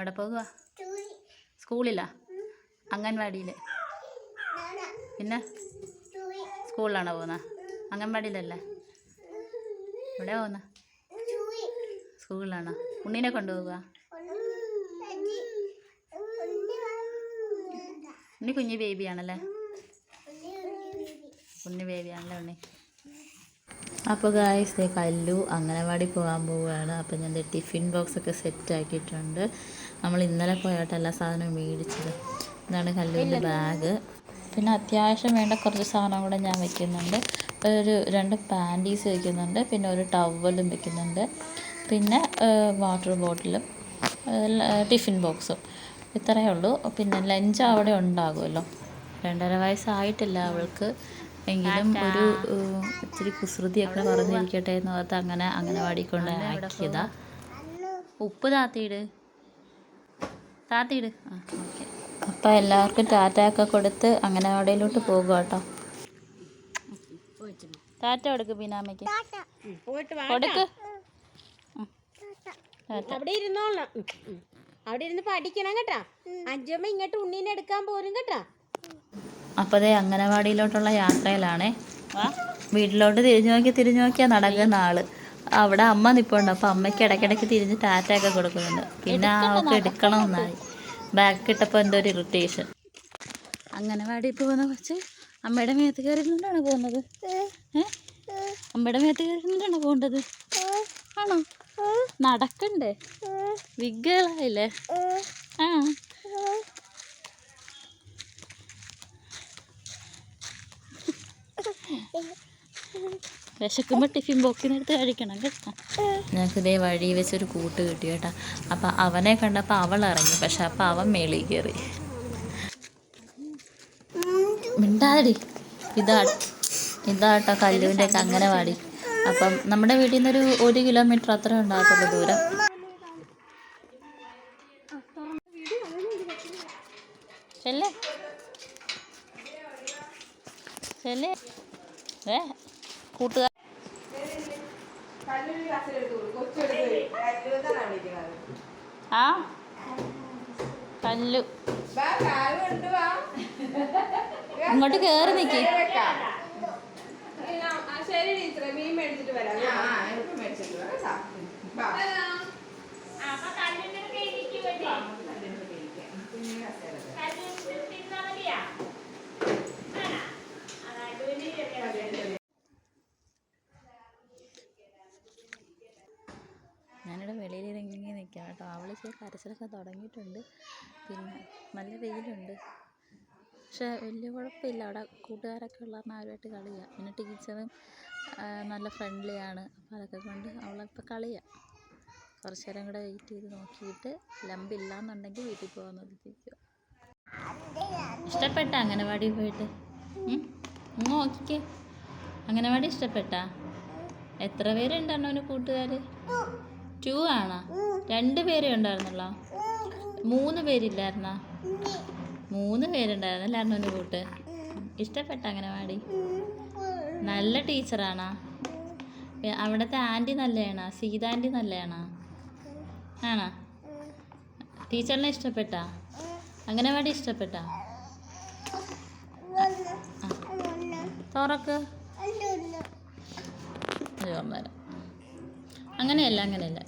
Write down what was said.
എവിടെ പോകുക? സ്കൂളിലാ? അംഗൻവാടിയിൽ? പിന്നെ സ്കൂളിലാണോ പോകുന്നത്? അംഗൻവാടിയിലല്ലേ? എവിടെ പോകുന്നത്? സ്കൂളിലാണോ? ഉണ്ണീനെ കൊണ്ടുപോകുക? ഉണ്ണി കുഞ്ഞു ബേബിയാണല്ലേ? കുഞ്ഞു ബേബിയാണല്ലേ ഉണ്ണി? അപ്പോൾ ഗായ്സ് കല്ലു അംഗനവാടി പോകാൻ പോവുകയാണ്. അപ്പോൾ ഞാൻ ടിഫിൻ ബോക്സൊക്കെ സെറ്റ് ആക്കിയിട്ടുണ്ട്. നമ്മൾ ഇന്നലെ പോയിട്ട് എല്ലാ സാധനവും മേടിച്ചത്. ഇതാണ് കല്ലുവിൻ്റെ ബാഗ്. പിന്നെ അത്യാവശ്യം വേണ്ട കുറച്ച് സാധനം കൂടെ ഞാൻ വെക്കുന്നുണ്ട്. ഒരു 2 പാൻറ്റീസ് വെക്കുന്നുണ്ട്, പിന്നെ ഒരു ടവലും വെക്കുന്നുണ്ട്, പിന്നെ വാട്ടർ ബോട്ടിലും ടിഫിൻ ബോക്സും. ഇത്രയേ ഉള്ളൂ. പിന്നെ ലഞ്ച് അവിടെ ഉണ്ടാകുമല്ലോ. 2.5 വയസ്സായിട്ടില്ല അവൾക്ക്, എങ്കിലും ഒരു ഇച്ചിരി കുസൃതിയൊക്കെ പറഞ്ഞിരിക്കട്ടെ എന്ന് ഓർത്ത് അങ്ങനെ അംഗനവാടി കൊണ്ട് ആക്കിയതാ. ഉപ്പ് താത്തിയിട്. ആ ഓക്കെ. അപ്പം എല്ലാവർക്കും ടാറ്റയൊക്കെ കൊടുത്ത് അംഗനവാടിയിലോട്ട് പോകുക കേട്ടോ. ടാറ്റ കൊടുക്ക് ബീനാമ്മയ്ക്ക്. കൊടുക്ക്. അവിടെ ഇരുന്നോളാം, അവിടെ ഇരുന്ന് പഠിക്കണം കേട്ടാ. അഞ്ചമ്മ ഇങ്ങോട്ട് ഉണ്ണീനെ എടുക്കാൻ പോരും കേട്ടാ. അപ്പോൾ അതേ അംഗനവാടിയിലോട്ടുള്ള യാത്രയിലാണേ. വീട്ടിലോട്ട് തിരിഞ്ഞു നോക്കിയാൽ നടക്കുന്ന ആള് അവിടെ അമ്മ നിൽപ്പുണ്ട്. അപ്പോൾ അമ്മയ്ക്ക് ഇടയ്ക്കിടയ്ക്ക് തിരിഞ്ഞ് ടാറ്റയൊക്കെ കൊടുക്കുന്നുണ്ട്. പിന്നെ അവൾക്ക് എടുക്കണമെന്നായി. ബാഗ് ഇട്ടപ്പോൾ എന്തോ ഒരു ഇറിറ്റേഷൻ. അംഗനവാടി പോകുന്ന കുറച്ച് അമ്മയുടെ മേത്ത് കയറിക്കൊണ്ടാണ് പോകുന്നത്. അമ്മയുടെ മേത്ത് കയറിക്കൊണ്ടാണ് പോകേണ്ടത്. ആണോ? നടക്കണ്ടേ? വിഗളായില്ലേ? ആ വിശക്കുമ്പോൾ ടിഫിൻ ബോക്സിനെടുത്ത് കഴിക്കണം കേട്ടോ. ഞങ്ങൾക്ക് ഇതേ വഴി വെച്ചൊരു കൂട്ട് കിട്ടി കേട്ടോ. അപ്പം അവനെ കണ്ടപ്പോൾ അവൾ ഇറങ്ങി, പക്ഷെ അപ്പം അവൻ മേളിൽ കയറി. മിണ്ടാടി. ഇതാട്ടോ കല്ലുവിൻ്റെ ഒക്കെ അംഗനവാടി. അപ്പം നമ്മുടെ വീട്ടിൽ നിന്നൊരു 1 കിലോമീറ്റർ അത്ര ഉണ്ടാകത്തുള്ളൂ ദൂരം. കൂട്ടുകാർ ആ കല്ലു ഇങ്ങോട്ട് കയറി നിൽക്കി. ഞാനിവിടെ വെളിയിൽ ഇങ്ങനെ നിൽക്കാം കേട്ടോ. അവള് കരച്ചിലൊക്കെ തുടങ്ങിയിട്ടുണ്ട്. പിന്നെ നല്ല വെയിലുണ്ട്, പക്ഷെ വലിയ കുഴപ്പമില്ല. അവിടെ കൂട്ടുകാരൊക്കെ ഉള്ള ആരുമായിട്ട് കളിയാണ്. പിന്നെ ടീച്ചറും നല്ല ഫ്രണ്ട്ലിയാണ്. അപ്പോൾ അതൊക്കെ കൊണ്ട് അവളിപ്പോൾ കളിയാണ്. കുറച്ച് നേരം കൂടെ വെയിറ്റ് ചെയ്ത് നോക്കിയിട്ട് ലംബില്ല എന്നുണ്ടെങ്കിൽ വീട്ടിൽ പോകാൻ നോക്കിയിരിക്കുക. ഇഷ്ടപ്പെട്ട അംഗനവാടി പോയിട്ട്? നോക്കിക്കേ, അംഗനവാടി ഇഷ്ടപ്പെട്ടാ? എത്ര പേരുണ്ടായിരുന്നു അവന് കൂട്ടുകാർ? 2 ആണോ? 2 പേരേ ഉണ്ടായിരുന്നല്ലോ. 3 പേരില്ലായിരുന്നോ? 3 പേരുണ്ടായിരുന്നല്ലായിരുന്നു എൻ്റെ കൂട്ട്. ഇഷ്ടപ്പെട്ട അംഗനവാടി? നല്ല ടീച്ചറാണോ? അവിടുത്തെ ആൻറ്റി നല്ലതാണോ? സീത ആൻറ്റി നല്ലതാണോ? ആണോ? ടീച്ചറിനെ ഇഷ്ടപ്പെട്ടാ? അംഗനവാടി ഇഷ്ടപ്പെട്ടാ? തുറക്ക്. അങ്ങനെയല്ല